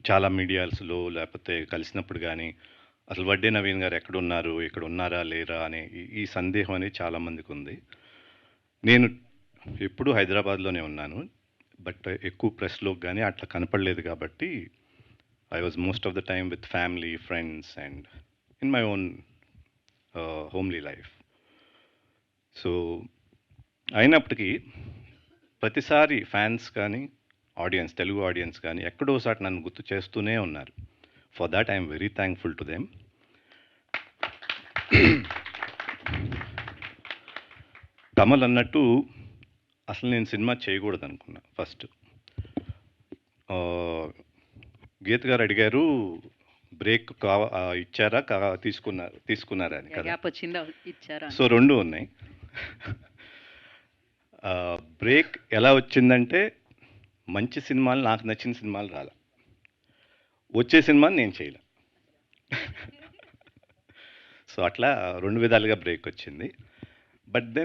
చాలా మీడియాస్‌లో లేపోతే కలిసినప్పుడు గానీ, అసలు 'వడ్డే నవీన్' గారు ఎక్కడున్నారు? ఇక్కడ ఉన్నారా? లేరా? అనే ఈ సందేహం అనేది చాలా మందికుంది. నేను ఎప్పుడూ హైదరాబాద్‌లోనే ఉన్నాను. బట్ ఎక్కువ ప్రెస్‌లోకి గానీ అట్లా కనపడలేదు కాబట్టి, I was most of the time with family, friends and in my own homely life. So, అయినప్పటికీ ప్రతిసారి ఫ్యాన్స్ కానీ, ఆడియన్స్, తెలుగు ఆడియన్స్ కానీ ఎక్కడో ఒకసాట నన్ను గుర్తు చేస్తూనే ఉన్నారు. For thought I'm very thankful to them. Kamal అన్నట్టు అసలు నేను సినిమా చేయకూడదనుకున్నా ఫస్ట్. గీత గారు అడిగారు, బ్రేక్ ఇచ్చారా? తీసుకున్నారా అని కదా! గ్యాప్ వచ్చిందా ఇచ్చారా? సో 2 ఉన్నాయి. బ్రేక్ ఎలా వచ్చిందంటే, మంచి సినిమాలు, నాకు నచ్చిన సినిమాలు రాలా. వచ్చే సినిమాని నేను చేయలే. సో అట్లా 2 విధాలుగా బ్రేక్ వచ్చింది. But then